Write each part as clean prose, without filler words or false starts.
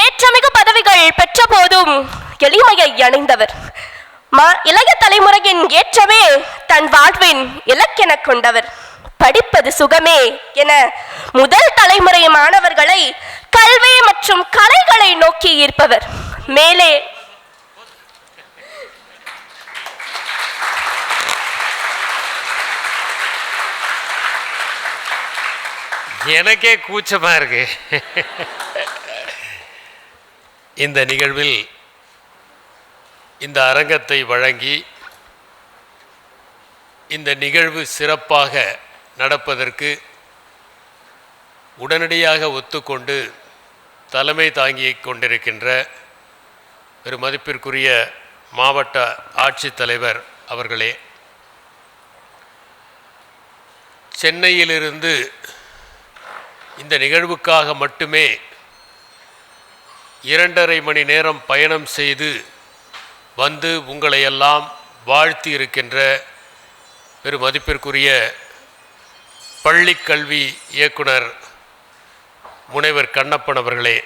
ஏற்றமிகு பதவிகள் பெற்ற போதும் எளிமையை அணிந்தவர். இளைய தலைமுறையின் ஏற்றமே தன் வாழ்வின் இலக்கென கொண்டவர். படிப்பது சுகமே என முதல் தலைமுறை மாணவர்களை கல்வி மற்றும் கலைகளை நோக்கி ஈர்ப்பவர். மேலே எனக்கே கூச்சமா இருக்கு. இந்த நிகழ்வில் இந்த அரங்கத்தை வழங்கி இந்த நிகழ்வு சிறப்பாக நடப்பதற்கு உடனடியாக ஒத்துக்கொண்டு தலைமை தாங்கிக் கொண்டிருக்கின்ற ஒரு மதிப்பிற்குரிய மாவட்ட ஆட்சித்தலைவர் அவர்களே, சென்னையிலிருந்து இந்த நிகழ்வுக்காக மட்டுமே 2.5 மணி நேரம் பயணம் செய்து வந்து உங்களை எல்லாம் வாழ்த்தி இருக்கின்ற ஒரு மதிப்பிற்குரிய பள்ளி கல்வி இயக்குனர் முனைவர் கண்ணப்பன் அவர்களே,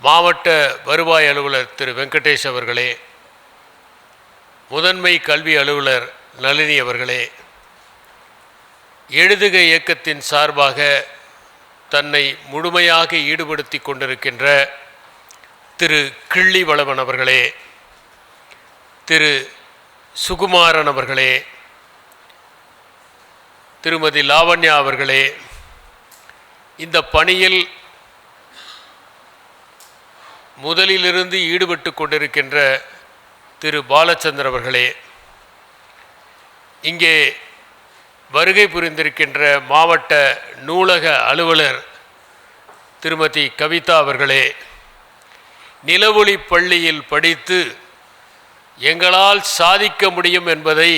மாவட்ட வருவாய் அலுவலர் திரு வெங்கடேஷ் அவர்களே, முதன்மை கல்வி அலுவலர் நளினி அவர்களே, எழுதுக இயக்கத்தின் சார்பாக தன்னை முழுமையாக ஈடுபடுத்தி கொண்டிருக்கின்ற திரு கிள்ளிவளவன் அவர்களே, திரு சுகுமாரன் அவர்களே, திருமதி லாவண்யா அவர்களே, இந்த பணியில் முதலிலிருந்து ஈடுபட்டு கொண்டிருக்கின்ற திரு பாலச்சந்திர அவர்களே, இங்கே வருகை புரிந்திருக்கின்ற மாவட்ட நூலக அலுவலர் திருமதி கவிதா அவர்களே, நிலவொளி பள்ளியில் படித்து எங்களால் சாதிக்க முடியும் என்பதை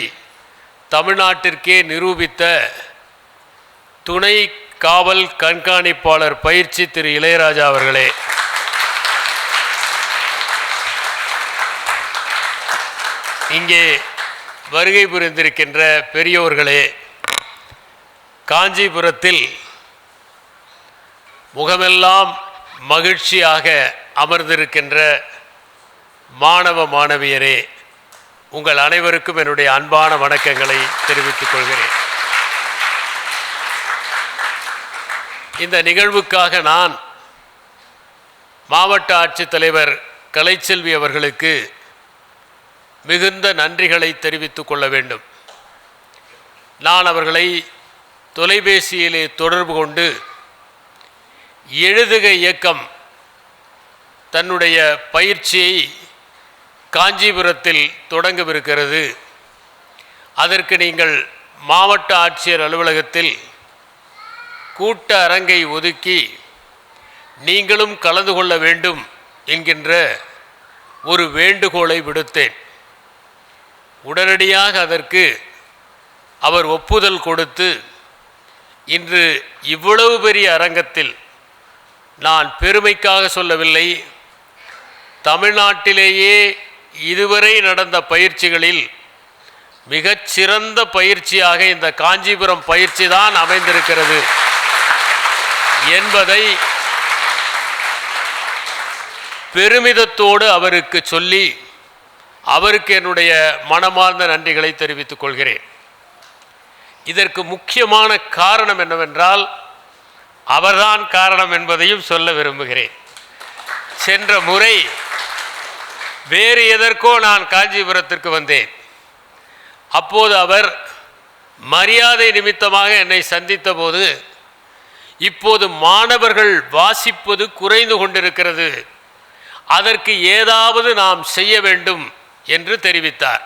தமிழ்நாட்டிற்கே நிரூபித்த துணை காவல் கண்காணிப்பாளர் பயிற்சி திரு இளையராஜா அவர்களே, இங்கே வருகை புரிந்திருக்கின்ற பெரியோர்களே, காஞ்சிபுரத்தில் முகமெல்லாம் மகிழ்ச்சியாக அமர்ந்திருக்கின்ற மாணவ மாணவியரே, உங்கள் அனைவருக்கும் என்னுடைய அன்பான வணக்கங்களை தெரிவித்துக் கொள்கிறேன். இந்த நிகழ்வுக்காக நான் மாவட்ட ஆட்சித்தலைவர் கலைச்செல்வி அவர்களுக்கு மிகுந்த நன்றிகளை தெரிவித்துக் கொள்ள வேண்டும். நான் அவர்களை தொலைபேசியிலே தொடர்பு கொண்டு எழுதுக இயக்கம் தன்னுடைய பயிற்சியை காஞ்சிபுரத்தில் தொடங்கவிருக்கிறது, அதற்கு நீங்கள் மாவட்ட ஆட்சியர் அலுவலகத்தில் கூட்ட அரங்கை ஒதுக்கி நீங்களும் கலந்து கொள்ள வேண்டும் என்கின்ற ஒரு வேண்டுகோளை விடுத்தேன். உடனடியாக அதற்கு அவர் ஒப்புதல் கொடுத்து இன்று இவ்வளவு பெரிய அரங்கத்தில், நான் பெருமைக்காக சொல்லவில்லை, தமிழ்நாட்டிலேயே இதுவரை நடந்த பயிற்சிகளில் மிகச்சிறந்த பயிற்சியாக இந்த காஞ்சிபுரம் பயிற்சி தான் அமைந்திருக்கிறது என்பதை பெருமிதத்தோடு அவருக்கு சொல்லி அவருக்கு என்னுடைய மனமார்ந்த நன்றிகளை தெரிவித்துக் கொள்கிறேன். இதற்கு முக்கியமான காரணம் என்னவென்றால் அவர்தான் காரணம் என்பதையும் சொல்ல விரும்புகிறேன். சென்ற முறை வேறு எதற்கோ நான் காஞ்சிபுரத்திற்கு வந்தேன். அப்போது அவர் மரியாதை நிமித்தமாக என்னை சந்தித்த போது, இப்போது மாணவர்கள் வாசிப்பது குறைந்து கொண்டிருக்கிறது, அதற்கு ஏதாவது நாம் செய்ய வேண்டும் என்று தெரிவித்தார்.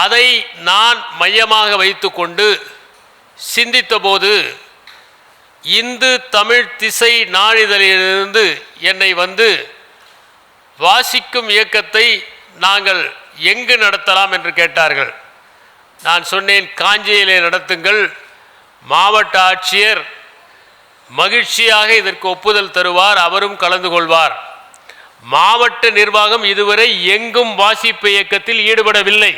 அதை நான் மையமாக வைத்துக்கொண்டு சிந்தித்த போது, இந்து தமிழ் திசை நாளிதழிலிருந்து என்னை வந்து வாசிக்கும் இயக்கத்தை நாங்கள் எங்கு நடத்தலாம் என்று கேட்டார்கள். நான் சொன்னேன், காஞ்சியிலே நடத்துங்கள், மாவட்ட ஆட்சியர் மகிழ்ச்சியாக இதற்கு ஒப்புதல் தருவார், அவரும் கலந்து கொள்வார். மாவட்ட நிர்வாகம் இதுவரை எங்கும் வாசிப்பு இயக்கத்தில் ஈடுபடவில்லை,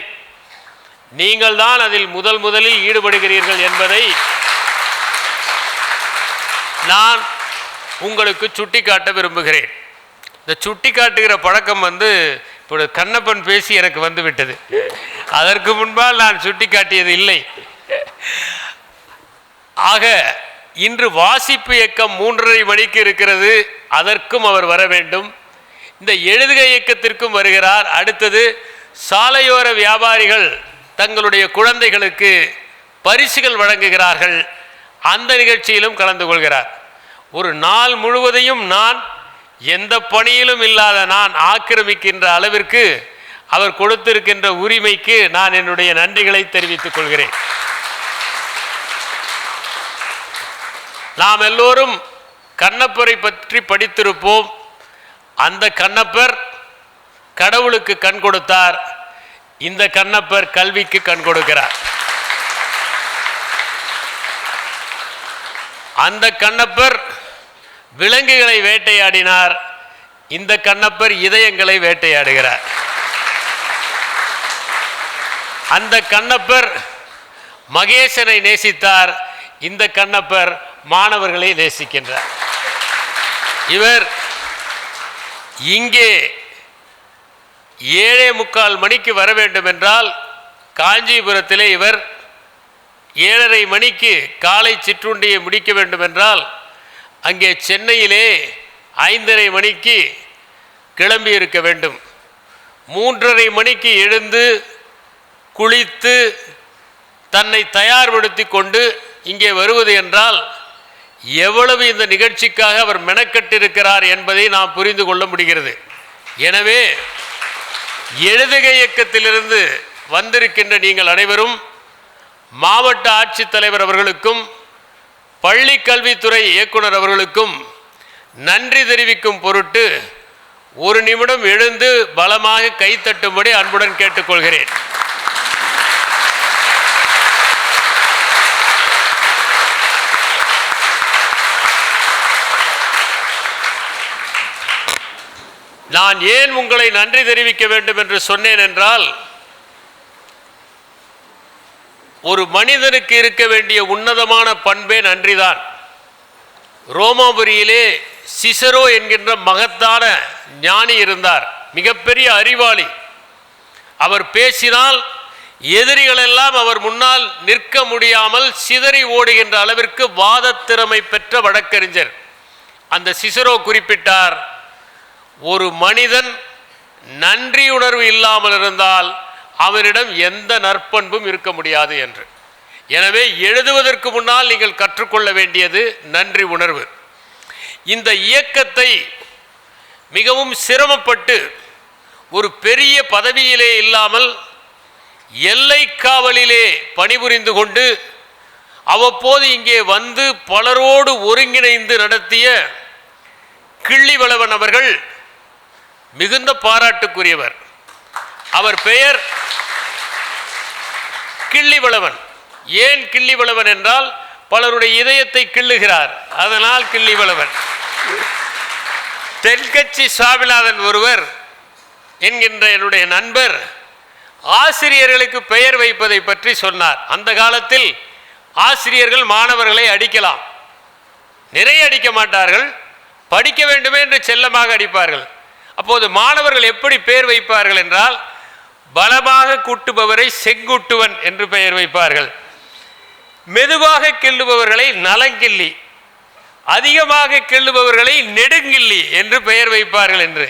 நீங்கள் தான் அதில் முதலில் ஈடுபடுகிறீர்கள் என்பதை நான் உங்களுக்கு சுட்டி காட்ட விரும்புகிறேன். இந்த சுட்டி காட்டுகிற பழக்கம் இப்போ கண்ணப்பன் பேசி எனக்கு வந்து விட்டது. அதற்கு முன்பால் நான் சுட்டி காட்டியது இல்லை. ஆக இன்று வாசிப்பு இயக்கம் 3:30 மணிக்கு இருக்கிறது. அதற்கும் அவர் வர வேண்டும். இந்த எழுதுக இயக்கத்திற்கும் வருகிறார். அடுத்தது சாலையோர வியாபாரிகள் தங்களுடைய குழந்தைகளுக்கு பரிசுகள் வழங்குகிறார்கள். அந்த நிகழ்ச்சியிலும் கலந்து கொள்கிறார். ஒரு நாள் முழுவதையும் நான் எந்த பணியிலும் இல்லாத நான் ஆக்கிரமிக்கின்ற அளவிற்கு அவர் கொடுத்திருக்கின்ற உரிமைக்கு நான் என்னுடைய நன்றிகளை தெரிவித்துக் கொள்கிறேன். நாம் எல்லோரும் கண்ணப்பரை பற்றி படித்திருப்போம். அந்த கண்ணப்பர் கடவுளுக்கு கண் கொடுத்தார். இந்த கண்ணப்பர் கல்விக்கு கண் கொடுக்கிறார். அந்த கண்ணப்பர் விலங்குகளை வேட்டையாடினார். இந்த கண்ணப்பர் இதயங்களை வேட்டையாடுகிறார். அந்த கண்ணப்பர் மகேசனை நேசித்தார். இந்த கண்ணப்பர் மாணவர்களை நேசிக்கின்றார். இவர் இங்கே 7:45 மணிக்கு வர வேண்டும் என்றால் காஞ்சிபுரத்திலே இவர் 7:30 மணிக்கு காலை சிற்றுண்டியை முடிக்க வேண்டும் என்றால் அங்கே சென்னையிலே 5:30 மணிக்கு கிளம்பி இருக்க வேண்டும். 3:30 மணிக்கு எழுந்து குளித்து தன்னை தயார்படுத்தி கொண்டு இங்கே வருவது என்றால் எவ்வளவு இந்த நிகழ்ச்சிக்காக அவர் மெனக்கட்டிருக்கிறார் என்பதை நாம் புரிந்து கொள்ள முடிகிறது. எனவே எழுதுக இயக்கத்திலிருந்து வந்திருக்கின்ற நீங்கள் அனைவரும் மாவட்ட ஆட்சித்தலைவர் அவர்களுக்கும் பள்ளி கல்வித்துறை இயக்குனர் அவர்களுக்கும் நன்றி தெரிவிக்கும் பொருட்டு ஒரு நிமிடம் எழுந்து பலமாக கைத்தட்டும்படி அன்புடன் கேட்டுக்கொள்கிறேன். நான் ஏன் உங்களை நன்றி தெரிவிக்க வேண்டும் என்று சொன்னேன் என்றால், ஒரு மனிதனுக்கு இருக்க வேண்டிய உன்னதமான பண்பே நன்றிதான். ரோமாபுரியிலே சிசரோ என்கின்ற மகத்தான ஞானி இருந்தார். மிகப்பெரிய அறிவாளி. அவர் பேசினால் எதிரிகளெல்லாம் அவர் முன்னால் நிற்க முடியாமல் சிதறி ஓடுகின்ற அளவிற்கு வாதத் திறமை பெற்ற வழக்கறிஞர். அந்த சிசரோ குறிப்பிட்டார், ஒரு மனிதன் நன்றியுணர்வு இல்லாமல் இருந்தால் அவரிடம் எந்த நற்பண்பும் இருக்க முடியாது என்று. எனவே எழுதுவதற்கு முன்னால் நீங்கள் கற்றுக்கொள்ள வேண்டியது நன்றி உணர்வு. இந்த இயக்கத்தை மிகவும் சிரமப்பட்டு ஒரு பெரிய பதவியிலே இல்லாமல் எல்லை காவலிலே பணிபுரிந்து கொண்டு அவ்வப்போது இங்கே வந்து பலரோடு ஒருங்கிணைந்து நடத்திய கிள்ளிவளவன் அவர்கள் மிகுந்த பாராட்டுக்குரியவர். அவர் பெயர் கிள்ளிவளவன். ஏன் கிள்ளிவளவன் என்றால் பலருடைய இதயத்தை கிள்ளுகிறார், அதனால் கிள்ளிவளவன். தென்கட்சி சுவாமிநாதன் ஒருவர் என்கின்ற என்னுடைய நண்பர் ஆசிரியர்களுக்கு பெயர் வைப்பதை பற்றி சொன்னார். அந்த காலத்தில் ஆசிரியர்கள் மாணவர்களை அடிக்கலாம், நிறைய அடிக்க மாட்டார்கள், படிக்க வேண்டுமே என்று செல்லமாக அடிப்பார்கள். அப்போது மாணவர்கள் எப்படி பெயர் வைப்பார்கள் என்றால், பலமாக கூட்டுபவரை செங்குட்டுவன் என்று பெயர் வைப்பார்கள், மெதுவாக கிள்ளுபவர்களை நலங்கிள்ளி, அதிகமாக கிள்ளுபவர்களை நெடுங்கிள்ளி என்று பெயர் வைப்பார்கள் என்று.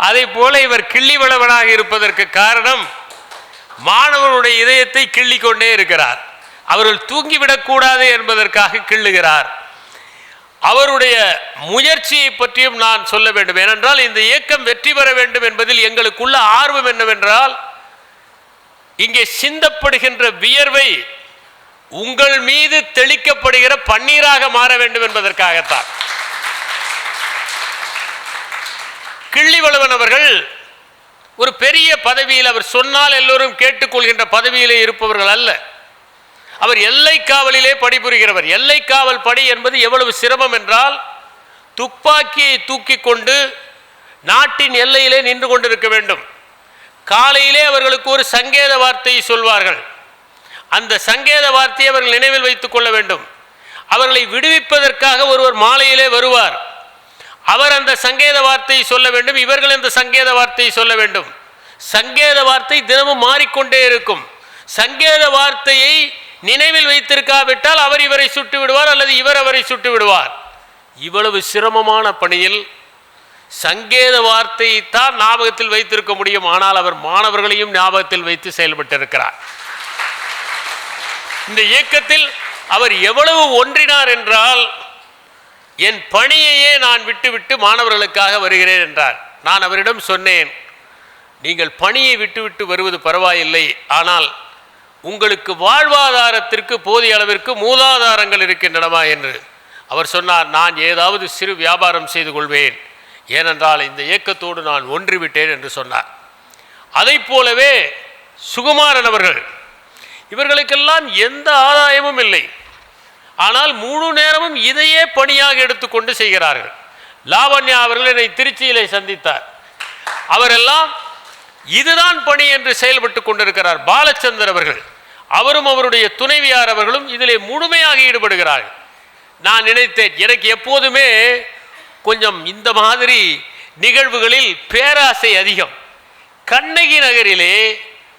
அதை போல இவர் கிள்ளிவளவனாக இருப்பதற்கு காரணம், மாணவர்களுடைய இதயத்தை கிள்ளிக்கொண்டே இருக்கிறார். அவர்கள் தூங்கிவிடக்கூடாது என்பதற்காக கிள்ளுகிறார். அவருடைய முயற்சியை பற்றியும் நான் சொல்ல வேண்டும். ஏனென்றால் இந்த இயக்கம் வெற்றி பெற வேண்டும் என்பதில் எங்களுக்குள்ள ஆர்வம் என்னவென்றால், இங்கே சிந்தப்படுகின்ற வியர்வை உங்கள் மீது தெளிக்கப்படுகிற பன்னீராக மாற வேண்டும் என்பதற்காகத்தான். கிள்ளிவளவன் அவர்கள் ஒரு பெரிய பதவியில், அவர் சொன்னால் எல்லோரும் கேட்டுக்கொள்கின்ற பதவியிலே இருப்பவர்கள் அல்ல. அவர் எல்லை காவலிலே பணிபுரிகிறவர். எல்லை காவல் பணி என்பது எவ்வளவு சிரமம் என்றால், துப்பாக்கியை தூக்கி கொண்டு நாட்டின் எல்லையிலே நின்று கொண்டிருக்க வேண்டும். காலையிலே அவர்களுக்கு ஒரு சங்கேத வார்த்தையை சொல்வார்கள். அந்த சங்கேத வார்த்தையை அவர்கள் நினைவில் வைத்துக் கொள்ள வேண்டும். அவர்களை விடுவிப்பதற்காக ஒருவர் மாலையிலே வருவார். அவர் அந்த சங்கேத வார்த்தையை சொல்ல வேண்டும், இவர்கள் அந்த சங்கேத வார்த்தையை சொல்ல வேண்டும். சங்கேத வார்த்தை தினமும் மாறிக்கொண்டே இருக்கும். சங்கேத வார்த்தையை நினைவில் வைத்திருக்காவிட்டால் அவர் இவரை சுட்டு விடுவார் அல்லது இவர் அவரை சுட்டு விடுவார். இவ்வளவு சிரமமான பணியில் சங்கேத வார்த்தையை தான் ஞாபகத்தில் வைத்திருக்க முடியும். ஆனால் அவர் மாணவர்களையும் ஞாபகத்தில் வைத்து செயல்பட்டிருக்கிறார். இந்த இயக்கத்தில் அவர் எவ்வளவு ஒன்றினார் என்றால், என் பணியையே நான் விட்டுவிட்டு மாணவர்களுக்காக வருகிறேன் என்றார். நான் அவரிடம் சொன்னேன், நீங்கள் பணியை விட்டுவிட்டு வருவது பரவாயில்லை, ஆனால் உங்களுக்கு வாழ்வாதாரத்திற்கு போதிய அளவிற்கு மூலாதாரங்கள் இருக்கின்றனவா என்று. அவர் சொன்னார், நான் ஏதாவது சிறு வியாபாரம் செய்து கொள்வேன், ஏனென்றால் இந்த இயக்கத்தோடு நான் ஒன்றிவிட்டேன் என்று சொன்னார். அதை போலவே சுகுமாரன் அவர்கள், இவர்களுக்கெல்லாம் எந்த ஆதாயமும் இல்லை, ஆனால் முழு நேரமும் இதையே பணியாக எடுத்துக்கொண்டு செய்கிறார்கள். லாவண்யா அவர்கள் என்னை திருச்சியிலே சந்தித்தார். அவரெல்லாம் இதுதான் பணி என்று செயல்பட்டு கொண்டிருக்கிறார். பாலச்சந்தர் அவர்கள், அவரும் அவருடைய துணைவியார் அவர்களும் இதிலே முழுமையாக ஈடுபடுகிறார்கள். நான் நினைத்தேன், எனக்கு எப்போதுமே கொஞ்சம் இந்த மாதிரி நிகழ்வுகளில் பேராசை அதிகம். கண்ணகி நகரிலே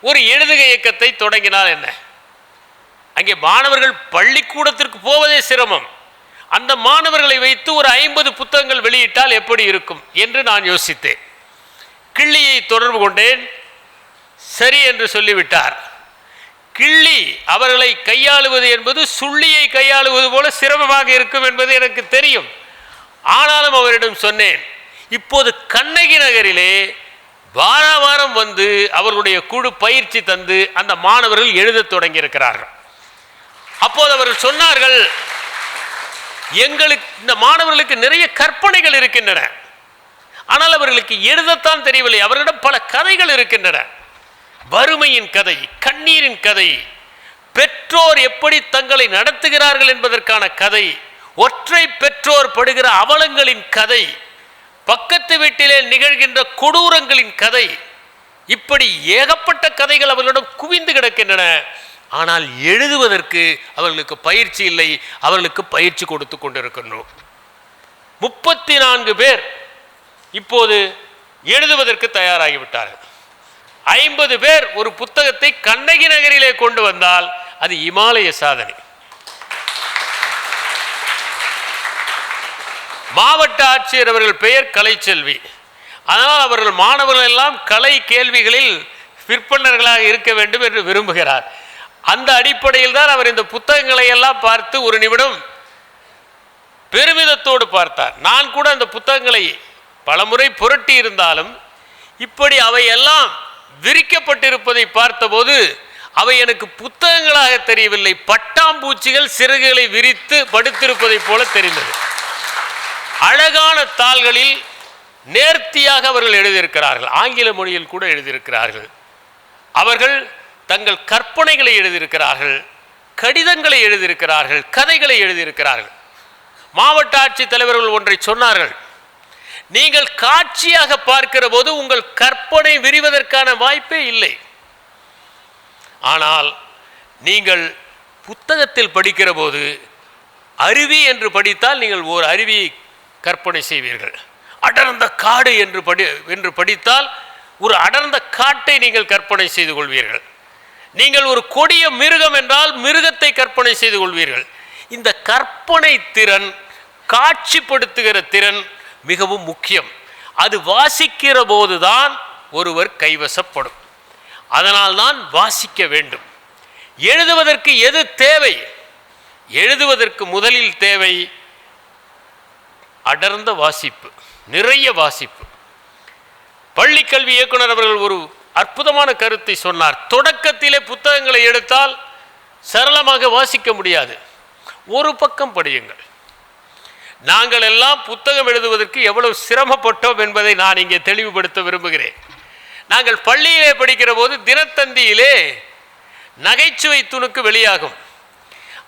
ஒரு எழுதுகை இயக்கத்தை தொடங்கினால் என்ன? அங்கே மாணவர்கள் பள்ளிக்கூடத்திற்கு போவதே சிரமம். அந்த மாணவர்களை வைத்து ஒரு 50 புத்தகங்கள் வெளியிட்டால் எப்படி இருக்கும் என்று நான் யோசித்தேன். கிள்ளியை தொடர்பு கொண்டேன். சரி என்று சொல்லிவிட்டார். கிள்ளி அவர்களை கையாளுவது என்பது சுள்ளியை கையாளுவது போல சிரமமாக இருக்கும் என்பது எனக்கு தெரியும். ஆனாலும் அவரிடம் சொன்னேன், இப்போது கண்ணகி நகரிலே வாரம் வந்து அவர்களுடைய குழு பயிற்சி தந்து அந்த மாணவர்கள் எழுத தொடங்கியிருக்கிறார்கள். அப்போது அவர்கள் சொன்னார்கள், எங்களுக்கு இந்த மாணவர்களுக்கு நிறைய கற்பனைகள் இருக்கின்றன, ஆனால் அவர்களுக்கு எழுதத்தான் தெரியவில்லை. அவர்களிடம் பல கதைகள் இருக்கின்றன. வறுமையின் கதை, கண்ணீரின் கதை, பெற்றோர் எப்படி தங்களை நடத்துகிறார்கள் என்பதற்கான கதை, ஒற்றை பெற்றோர் படுகிற அவலங்களின் கதை, பக்கத்து வீட்டிலே நிகழ்கின்ற கொடூரங்களின் கதை, இப்படி ஏகப்பட்ட கதைகள் அவர்களிடம் குவிந்து கிடக்கின்றன. ஆனால் எழுதுவதற்கு அவர்களுக்கு பயிற்சி இல்லை. அவர்களுக்கு பயிற்சி கொடுத்து கொண்டிருக்கின்றோம். 34 பேர் இப்போது எழுதுவதற்கு தயாராகிவிட்டார்கள். 50 பேர் ஒரு புத்தகத்தை கண்ணகி நகரிலே கொண்டு வந்தால் அது இமாலய சாதனை. மாவட்ட ஆட்சியர் அவர்கள் பெயர் கலைச்செல்வி. அதனால் அவர்கள் மாணவர்கள் எல்லாம் கலை கேள்விகளில் விற்பனர்களாக இருக்க வேண்டும் என்று விரும்புகிறார். அந்த அடிப்படையில் தான் அவர் இந்த புத்தகங்களை எல்லாம் பார்த்து ஒரு நிமிடம் பெருமிதத்தோடு பார்த்தார். நான் கூட அந்த புத்தகங்களை பலமுறை புரட்டி இருந்தாலும் இப்படி அவையெல்லாம் விரிக்கப்பட்டிருப்பதை பார்த்தபோது அவை எனக்கு புத்தகங்களாக தெரியவில்லை, பட்டாம்பூச்சிகள் சிறகுகளை விரித்து படுத்திருப்பதை போல தெரிந்தது. அழகான தாள்களில் நேர்த்தியாக அவர்கள் எழுதியிருக்கிறார்கள். ஆங்கில மொழியில் கூட எழுதியிருக்கிறார்கள். அவர்கள் தங்கள் கற்பனைகளை எழுதியிருக்கிறார்கள், கடிதங்களை எழுதியிருக்கிறார்கள், கதைகளை எழுதியிருக்கிறார்கள். மாவட்ட ஆட்சித் தலைவர்கள் ஒன்றை சொன்னார்கள், நீங்கள் காட்சியாக பார்க்கிற போது உங்கள் கற்பனை விரிவதற்கான வாய்ப்பே இல்லை. ஆனால் நீங்கள் புத்தகத்தில் படிக்கிற போது அருவி என்று படித்தால் நீங்கள் ஒரு அருவியை கற்பனை செய்வீர்கள். அடர்ந்த காடு என்று படித்தால் ஒரு அடர்ந்த காட்டை நீங்கள் கற்பனை செய்து கொள்வீர்கள். நீங்கள் ஒரு கொடிய மிருகம் என்றால் மிருகத்தை கற்பனை செய்து கொள்வீர்கள். இந்த கற்பனை திறன், காட்சிப்படுத்துகிற திறன் மிகவும் முக்கியம். அது வாசிக்கிற போதுதான் ஒருவர் கைவசப்படும். அதனால்தான் வாசிக்க வேண்டும். எழுதுவதற்கு எது தேவை? எழுதுவதற்கு முதலில் தேவை அடர்ந்த வாசிப்பு, நிறைய வாசிப்பு. பள்ளிக்கல்வி இயக்குனர் அவர்கள் ஒரு அற்புதமான கருத்தை சொன்னார். தொடக்கத்திலே புத்தகங்களை எடுத்தால் சரளமாக வாசிக்க முடியாது. ஒரு பக்கம் படியுங்கள். நாங்கள் எல்லாம் புத்தகம் எழுதுவதற்கு எவ்வளவு சிரமப்பட்டோம் என்பதை நான் இங்கே தெளிவுபடுத்த விரும்புகிறேன். நாங்கள் பள்ளியிலே படிக்கிற போது தினத்தந்தியிலே நகைச்சுவை துணுக்கு வெளியாகும்.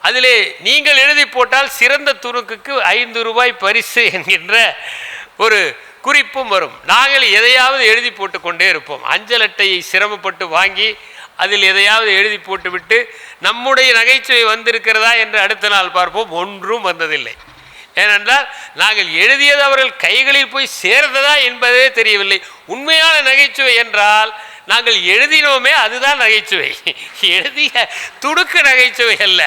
அதிலே நீங்கள் எழுதி போட்டால் சிறந்த துணுக்குக்கு 5 ரூபாய் பரிசு என்கின்ற ஒரு குறிப்பும் வரும். நாங்கள் எதையாவது எழுதி போட்டு கொண்டே இருப்போம். அஞ்சல் அட்டையை சிரமப்பட்டு வாங்கி அதில் எதையாவது எழுதி போட்டுவிட்டு நம்முடைய நகைச்சுவை வந்திருக்கிறதா என்று அடுத்த நாள் பார்ப்போம். ஒன்றும் வந்ததில்லை. ஏனென்றால் நாங்கள் எழுதியது அவர்கள் கைகளில் போய் சேர்ந்ததா என்பதே தெரியவில்லை. உண்மையான நகைச்சுவை என்றால் நாங்கள் எழுதினோமே அதுதான் நகைச்சுவை, எழுதிய துடுக்கு நகைச்சுவை அல்ல.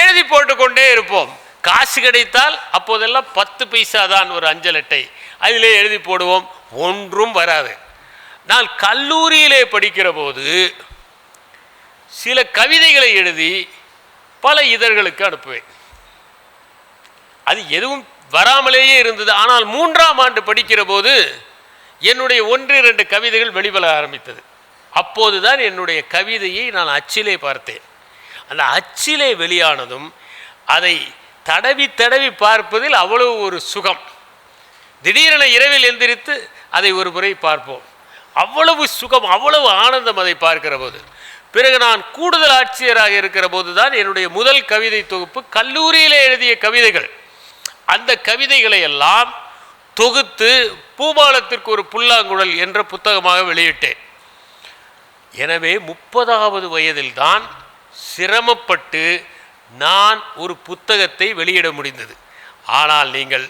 எழுதி போட்டுக்கொண்டே இருப்போம். காசு கிடைத்தால் அப்போதெல்லாம் 10 பைசா தான் ஒரு அஞ்சல் அட்டை, அதிலே எழுதி போடுவோம், ஒன்றும் வராது. நான் கல்லூரியிலே படிக்கிற போது சில கவிதைகளை எழுதி பல இதழ்களுக்கு அனுப்புவேன். அது எதுவும் வராமலேயே இருந்தது. ஆனால் 3ஆம் ஆண்டு படிக்கிற போது என்னுடைய 1-2 கவிதைகள் வெளிவர ஆரம்பித்தது. அப்போதுதான் என்னுடைய கவிதையை நான் அச்சிலே பார்த்தேன். அந்த அச்சிலே வெளியானதும் அதை தடவி தடவி பார்ப்பதில் அவ்வளவு ஒரு சுகம். திடீரென இரவில் எந்திரித்து அதை ஒரு முறை பார்ப்போம். அவ்வளவு சுகம், அவ்வளவு ஆனந்தம் அதை பார்க்கிற போது. பிறகு நான் கூடுதல் ஆட்சியராக இருக்கிற போது தான் என்னுடைய முதல் கவிதை தொகுப்பு கல்லூரியிலே எழுதிய கவிதைகள். அந்த கவிதைகளை எல்லாம் தொகுத்து பூபாலத்திற்கு ஒரு புல்லாங்குழல் என்ற புத்தகமாக வெளியிட்டேன். எனவே 30வது வயதில் தான் சிரமப்பட்டு நான் ஒரு புத்தகத்தை வெளியிட முடிந்தது. ஆனால் நீங்கள்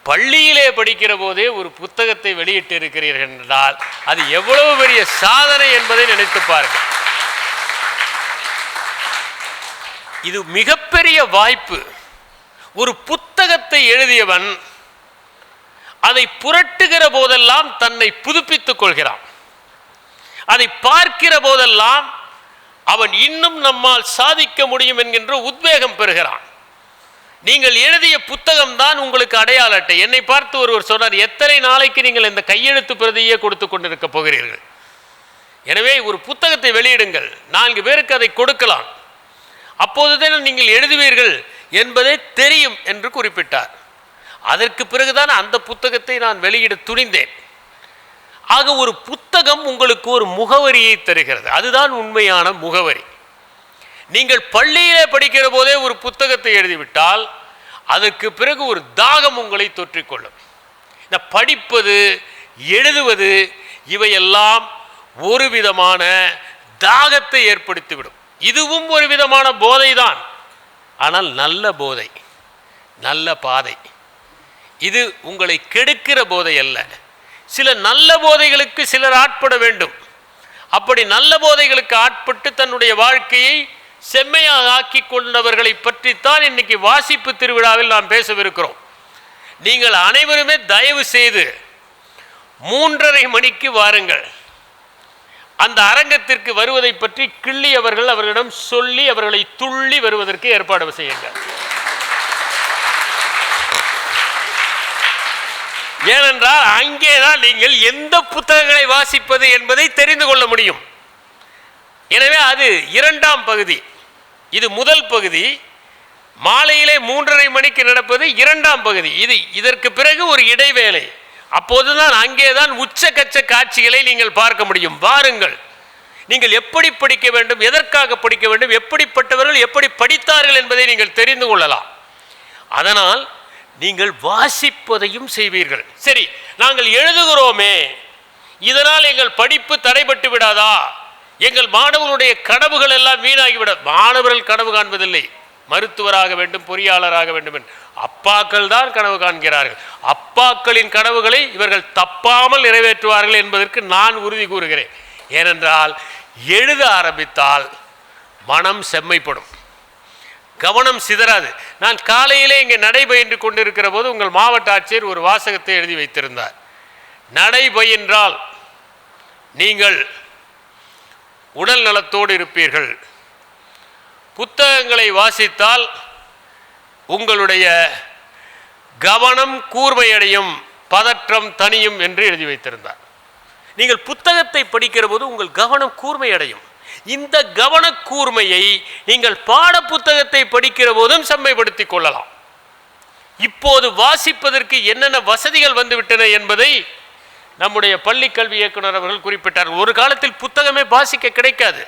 பள்ளியிலே படிக்கிற போதே ஒரு புத்தகத்தை வெளியிட்டு இருக்கிறீர்கள் என்றால் அது எவ்வளவு பெரிய சாதனை என்பதை நினைத்து பாருங்கள். இது மிகப்பெரிய வாய்ப்பு. ஒரு புத்தகத்தை எழுதியவன் அதை புரட்டுகிற போதெல்லாம் தன்னை புதுப்பித்துக் கொள்கிறான். அதை பார்க்கிற போதெல்லாம் அவன் இன்னும் நம்மால் சாதிக்க முடியும் என்கின்ற உத்வேகம் பெறுகிறான். நீங்கள் எழுதிய புத்தகம் தான் உங்களுக்கு அடையாள அட்டை. என்னை பார்த்து ஒருவர் சொன்னார், எத்தனை நாளைக்கு நீங்கள் இந்த கையெழுத்து பிரதியே கொடுத்து கொண்டிருக்க போகிறீர்கள்? எனவே ஒரு புத்தகத்தை வெளியிடுங்கள், 4 பேருக்கு அதை கொடுக்கலாம், அப்போதுதான் நீங்கள் எழுதுவீர்கள் என்பதை தெரியும் என்று குறிப்பிட்டார். அதற்கு பிறகுதான் அந்த புத்தகத்தை நான் வெளியிட துணிந்தேன். ஆக ஒரு புத்தகம் உங்களுக்கு ஒரு முகவரியை தருகிறது. அதுதான் உண்மையான முகவரி. நீங்கள் பள்ளியிலே படிக்கிற போதே ஒரு புத்தகத்தை எழுதிவிட்டால் அதற்கு பிறகு ஒரு தாகம் உங்களை தொற்றிக்கொள்ளும். இந்த படிப்பது, எழுதுவது இவையெல்லாம் ஒரு விதமான தாகத்தை ஏற்படுத்திவிடும். இதுவும் ஒரு விதமான போதை தான், ஆனால் நல்ல போதை, நல்ல பாதை. இது உங்களை கெடுக்கிற போதை அல்ல. சில நல்ல போதைகளுக்கு சிலர் ஆட்பட வேண்டும். அப்படி நல்ல போதைகளுக்கு ஆட்பட்டு தன்னுடைய வாழ்க்கையை செம்மையாக ஆக்கி கொண்டவர்களை பற்றித்தான் இன்னைக்கு வாசிப்பு திருவிழாவில் நாம் பேசவிருக்கிறோம். நீங்கள் அனைவருமே தயவு செய்து 3:30 மணிக்கு வாருங்கள். அந்த அரங்கத்திற்கு வருவதை பற்றி கிள்ளி அவர்களிடம் சொல்லி அவர்களை துள்ளி வருவதற்கு ஏற்பாடு செய்யுங்கள். ஏனென்றால் அங்கேதான் நீங்கள் எந்த புத்தகங்களை வாசிப்பது என்பதை தெரிந்து கொள்ள முடியும். எனவே அது 2ஆம் பகுதி. இது முதல் பகுதி. மாலையிலே 3:30 மணிக்கு நடப்பது 2ஆம் பகுதி. இதற்கு பிறகு ஒரு இடைவேளை. அப்போதுதான் அங்கேதான் உச்சகச்ச காட்சிகளை நீங்கள் பார்க்க முடியும். வாருங்கள். நீங்கள் எப்படி படிக்க வேண்டும், எதற்காக படிக்க வேண்டும், எப்படிப்பட்டவர்கள் எப்படி படித்தார்கள் என்பதை நீங்கள் தெரிந்து கொள்ளலாம். அதனால் நீங்கள் வாசிப்பதையும் செய்வீர்கள். சரி, நாங்கள் எழுதுகிறோமே, இதனால் எங்கள் படிப்பு தடைபட்டு விடாதா? எங்கள் மாணவர்களுடைய கனவுகள் எல்லாம் வீணாகிவிட. மாணவர்கள் கனவு காண்பதில்லை. மருத்துவராக வேண்டும், பொறியாளராக வேண்டும் என்று அப்பாக்கள் தான் கனவு காண்கிறார்கள். அப்பாக்களின் கனவுகளை இவர்கள் தப்பாமல் நிறைவேற்றுவார்கள் என்பதற்கு நான் உறுதி கூறுகிறேன். ஏனென்றால் எழுத ஆரம்பித்தால் மனம் செம்மைப்படும், கவனம் சிதறாது. நான் காலையிலே இங்கே நடைபயின்று கொண்டிருக்கிற போது உங்கள் மாவட்ட ஆட்சியர் ஒரு வாசகத்தை எழுதி வைத்திருந்தார். நடைபயின்றால் நீங்கள் உடல் நலத்தோடு இருப்பீர்கள், புத்தகங்களை வாசித்தால் உங்களுடைய கவனம் கூர்மையடையும், பதற்றம் தனியும் என்று எழுதி வைத்திருந்தார். நீங்கள் புத்தகத்தை படிக்கிற போது உங்கள் கவனம் கூர்மையடையும். இந்த கவன கூர்மையை நீங்கள் பாட புத்தகத்தை படிக்கிற போதும் செம்மைப்படுத்திக் கொள்ளலாம். இப்போது வாசிப்பதற்கு என்னென்ன வசதிகள் வந்துவிட்டன என்பதை நம்முடைய பள்ளி கல்வி இயக்குனர் அவர்கள் குறிப்பிட்டார். ஒரு காலத்தில் புத்தகமே வாசிக்க கிடைக்காது.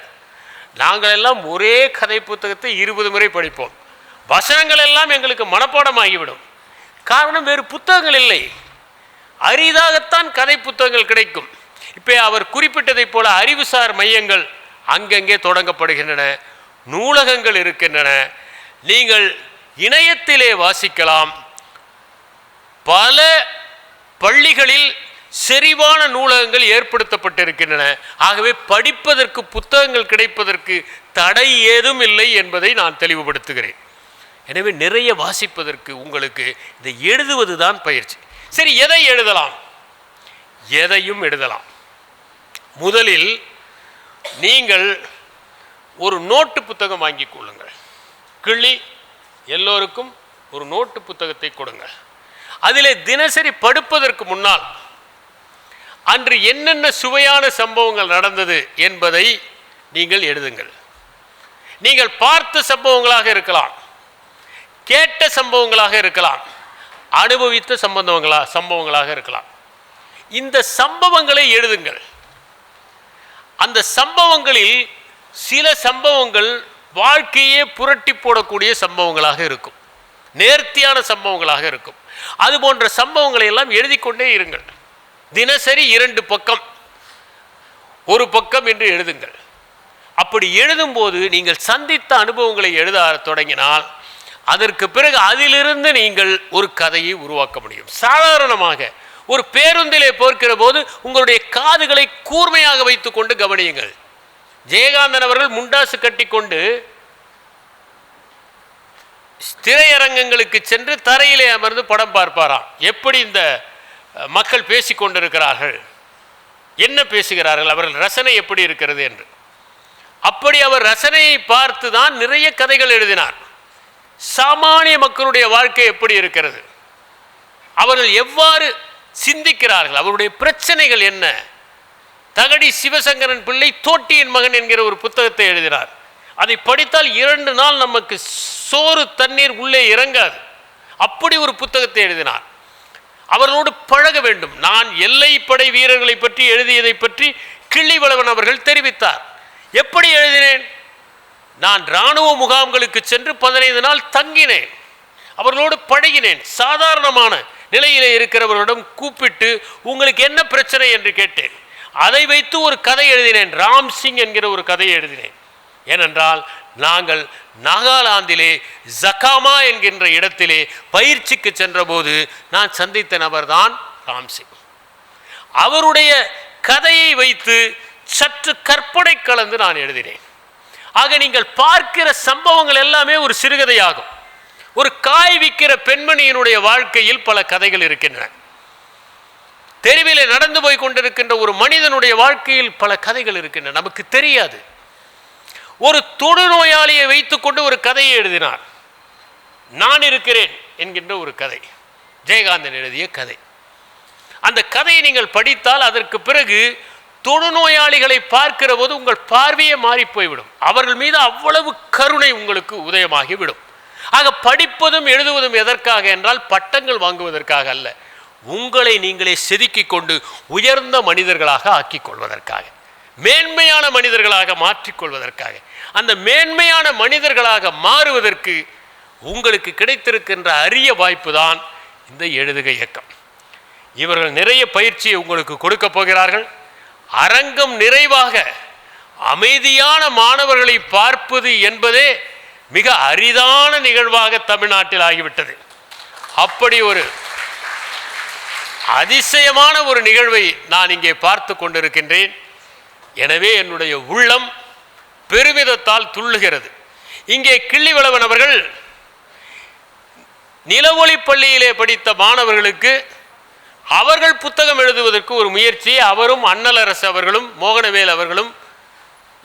நாங்கள் எல்லாம் ஒரே கதை புத்தகத்தை 20 முறை படிப்போம். வசனங்கள் எல்லாம் எங்களுக்கு மனப்பாடமாகிவிடும். காரணம், வேறு புத்தகங்கள் இல்லை. அரிதாகத்தான் கதை புத்தகங்கள் கிடைக்கும். இப்போ அவர் குறிப்பிட்டதை போல அறிவுசார் மையங்கள் அங்கங்கே தொடங்கப்படுகின்றன, நூலகங்கள் இருக்கின்றன. நீங்கள் இணையத்திலே வாசிக்கலாம். பல பள்ளிகளில் செறிவான நூலகங்கள் ஏற்படுத்தப்பட்டிருக்கின்றன. ஆகவே படிப்பதற்கு புத்தகங்கள் கிடைப்பதற்கு தடை ஏதும் இல்லை என்பதை நான் தெளிவுபடுத்துகிறேன். எனவே நிறைய வாசிப்பதற்கு உங்களுக்கு இந்த எழுதுவது தான் பயிற்சி. சரி, எதை எழுதலாம்? எதையும் எழுதலாம். முதலில் நீங்கள் ஒரு நோட்டு புத்தகம் வாங்கி கொள்ளுங்கள். கிள்ளி எல்லோருக்கும் ஒரு நோட்டு புத்தகத்தை கொடுங்கள். அதிலே தினசரி படுப்பதற்கு முன்னால் அன்று என்னென்ன சுவையான சம்பவங்கள் நடந்தது என்பதை நீங்கள் எழுதுங்கள். நீங்கள் பார்த்த சம்பவங்களாக இருக்கலாம், கேட்ட சம்பவங்களாக இருக்கலாம், அனுபவித்த சம்பவங்களாக இருக்கலாம். இந்த சம்பவங்களை எழுதுங்கள். அந்த சம்பவங்களில் சில சம்பவங்கள் வாழ்க்கையே புரட்டி போடக்கூடிய சம்பவங்களாக இருக்கும், நேர்த்தியான சம்பவங்களாக இருக்கும். அது போன்ற சம்பவங்களை எல்லாம் எழுதி கொண்டே இருங்கள். தினசரி 2 பக்கம், 1 பக்கம் என்று எழுதுங்கள். அப்படி எழுதும்போது நீங்கள் சந்தித்த அனுபவங்களை எழுத தொடங்கினால் அதற்கு பிறகு அதிலிருந்து நீங்கள் ஒரு கதையை உருவாக்க முடியும். சாதாரணமாக ஒரு பேருந்திலே போகிற போது உங்களுடைய காதுகளை கூர்மையாக வைத்துக் கொண்டு கவனியுங்கள். ஜெயகாந்தன் அவர்கள் முண்டாசு கட்டி கொண்டு திரையரங்கங்களுக்கு சென்று தரையிலே அமர்ந்து படம் பார்ப்பாராம். எப்படி இந்த மக்கள் பேசி கொண்டிருக்கிறார்கள், என்ன பேசுகிறார்கள், அவர்கள் ரசனை எப்படி இருக்கிறது என்று. அப்படி அவர் ரசனையை பார்த்து தான் நிறைய கதைகள் எழுதினார். சாமானிய மக்களுடைய வாழ்க்கை எப்படி இருக்கிறது, அவர்கள் எவ்வாறு சிந்திக்கிறார்கள், அவருடைய பிரச்சனைகள் என்ன. தகடி சிவசங்கரன் பிள்ளை தோட்டியின் மகன் என்கிற ஒரு புத்தகத்தை எழுதினார். அதை படித்தால் 2 நாள் நமக்கு சோறு தண்ணீர் உள்ளே இறங்காது. அப்படி ஒரு புத்தகத்தை எழுதினார். அவர்களோடு பழக வேண்டும். நான் எல்லைப்படை வீரர்களை பற்றி எழுதியதை பற்றி கிள்ளிவளவன் அவர்கள் தெரிவித்தார். எப்படி எழுதினேன்? நான் இராணுவ முகாம்களுக்கு சென்று 15 நாள் தங்கினேன், அவர்களோடு பழகினேன். சாதாரணமான நிலையிலே இருக்கிறவர்களிடம் கூப்பிட்டு உங்களுக்கு என்ன பிரச்சனை என்று கேட்டேன். அதை வைத்து ஒரு கதை எழுதினேன். ராம்சிங் என்கிற ஒரு கதையை எழுதினேன். ஏனென்றால் நாங்கள் நாகாலாந்திலே ஜக்காமா என்கின்ற இடத்திலே பயிற்சிக்கு சென்றபோது நான் சந்தித்த நபர்தான் ராம்சிங். அவருடைய கதையை வைத்து சற்று கற்பனை கலந்து நான் எழுதினேன். ஆக நீங்கள் பார்க்கிற சம்பவங்கள் எல்லாமே ஒரு சிறுகதையாகும். ஒரு காய் விற்கிற பெண்மணியினுடைய வாழ்க்கையில் பல கதைகள் இருக்கின்றன. தெருவிலே நடந்து போய் கொண்டிருக்கின்ற ஒரு மனிதனுடைய வாழ்க்கையில் பல கதைகள் இருக்கின்றன, நமக்கு தெரியாது. ஒரு தொடுநோயாளியை வைத்துக்கொண்டு ஒரு கதையை எழுதினார். நான் இருக்கிறேன் என்கின்ற ஒரு கதை, ஜெயகாந்தன் எழுதிய கதை. அந்த கதையை நீங்கள் படித்தால் அதற்கு பிறகு தொடுநோயாளிகளை பார்க்கிற போது உங்கள் பார்வையே மாறி போய்விடும். அவர்கள் மீது அவ்வளவு கருணை உங்களுக்கு உதயமாகிவிடும். ஆக படிப்பதும் எழுதுவதும் எதற்காக என்றால் பட்டங்கள் வாங்குவதற்காக அல்ல, உங்களை நீங்களே செதுக்கிக் கொண்டு உயர்ந்த மனிதர்களாக ஆக்கிக் கொள்வதற்காக, மேன்மையான மனிதர்களாக மாற்றிக்கொள்வதற்காக. அந்த மேன்மையான மனிதர்களாக மாறுவதற்கு உங்களுக்கு கிடைத்திருக்கின்ற அரிய வாய்ப்பு தான் இந்த எழுதுக இயக்கம். இவர்கள் நிறைய பயிற்சியை உங்களுக்கு கொடுக்க போகிறார்கள். அரங்கம் நிறைவாக அமைதியான மாணவர்களை பார்ப்பது என்பதே மிக அரிதான நிகழ்வாக தமிழ்நாட்டில் ஆகிவிட்டது. அப்படி ஒரு அதிசயமான ஒரு நிகழ்வை நான் இங்கே பார்த்து கொண்டிருக்கின்றேன். எனவே என்னுடைய உள்ளம் பெருமிதத்தால் துள்ளுகிறது. இங்கே கிள்ளிவளவன் அவர்கள் நிலவொளி பள்ளியிலே படித்த மாணவர்களுக்கு அவர்கள் புத்தகம் எழுதுவதற்கு ஒரு முயற்சியை அவரும் அண்ணலரசு அவர்களும் மோகனவேல் அவர்களும்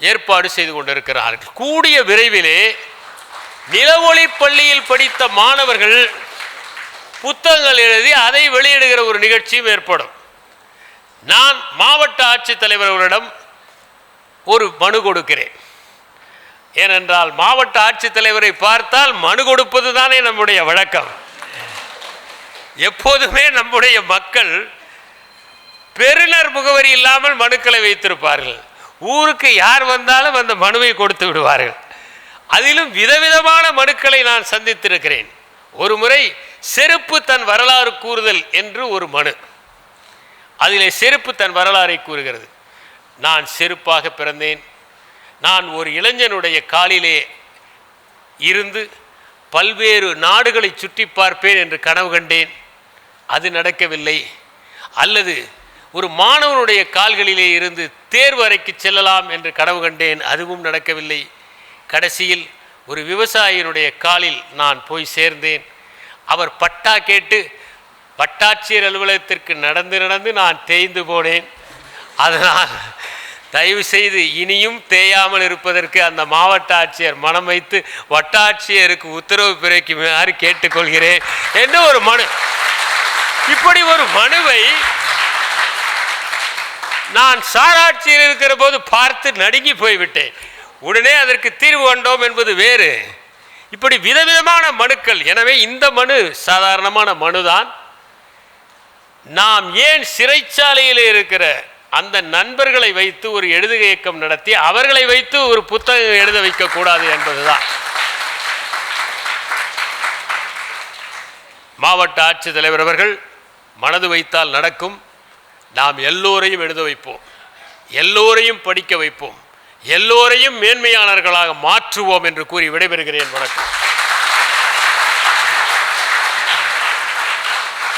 ஏற்பாடு செய்து கொண்டிருக்கிறார்கள். கூடிய விரைவிலே நிலவொளி பள்ளியில் படித்த மாணவர்கள் புத்தகங்கள் எழுதி அதை வெளியிடுகிற ஒரு நிகழ்ச்சியும் ஏற்படும். நான் மாவட்ட ஆட்சித்தலைவர் அவர்களிடம் ஒரு மனு கொடுக்கிறேன். ஏனென்றால் மாவட்ட ஆட்சித்தலைவரை பார்த்தால் மனு கொடுப்பது தானே நம்முடைய வழக்கம். எப்போதுமே நம்முடைய மக்கள் பெறுநர் முகவரி இல்லாமல் மனுக்களை வைத்திருப்பார்கள். ஊருக்கு யார் வந்தாலும் அந்த மனுவை கொடுத்து விடுவார்கள். அதிலும் விதவிதமான மனுக்களை நான் சந்தித்திருக்கிறேன். ஒரு முறை செருப்பு தன் வரலாறு கூறுதல் என்று ஒரு மனு. அதிலே செருப்பு தன் வரலாறை கூறுகிறது. நான் செருப்பாக பிறந்தேன், நான் ஒரு இளைஞனுடைய காலிலே இருந்து பல்வேறு நாடுகளை சுற்றி பார்ப்பேன் என்று கனவு கண்டேன். அது நடக்கவில்லை. அல்லது ஒரு மாணவனுடைய கால்களிலே இருந்து தேர்வு அறைக்கு செல்லலாம் என்று கனவு கண்டேன், அதுவும் நடக்கவில்லை. கடைசியில் ஒரு விவசாயியினுடைய காலில் நான் போய் சேர்ந்தேன். அவர் பட்டா கேட்டு வட்டாட்சியர் அலுவலகத்திற்கு நடந்து நடந்து நான் தேய்ந்து போனேன். அதனால் தயவு செய்து இனியும் தேயாமல் இருப்பதற்கு அந்த மாவட்ட ஆட்சியர் மனம் வைத்து வட்டாட்சியருக்கு உத்தரவு பிறக்குமாறு கேட்டுக்கொள்கிறேன் என்று ஒரு மனு. இப்படி ஒரு மனுவை நான் சாராட்சியில் இருக்கிற போது பார்த்து நடுங்கி போய்விட்டேன். உடனே அதற்கு தீர்வு கண்டோம் என்பது வேறு. இப்படி விதவிதமான மனுக்கள். எனவே இந்த மனு சாதாரணமான மனுதான். நாம் ஏன் சிறைச்சாலையில் இருக்கிற அந்த நண்பர்களை வைத்து ஒரு எழுதுகை இயக்கம் நடத்தி அவர்களை வைத்து ஒரு புத்தகம் எழுத வைக்கக்கூடாது என்பதுதான். மாவட்ட ஆட்சித்தலைவர் அவர்கள் மனது வைத்தால் நடக்கும். நாம் எல்லோரையும் எழுத வைப்போம், எல்லோரையும் படிக்க வைப்போம், எல்லோரையும் மேன்மையாளர்களாக மாற்றுவோம் என்று கூறி விடைபெறுகிறேன். வணக்கம்.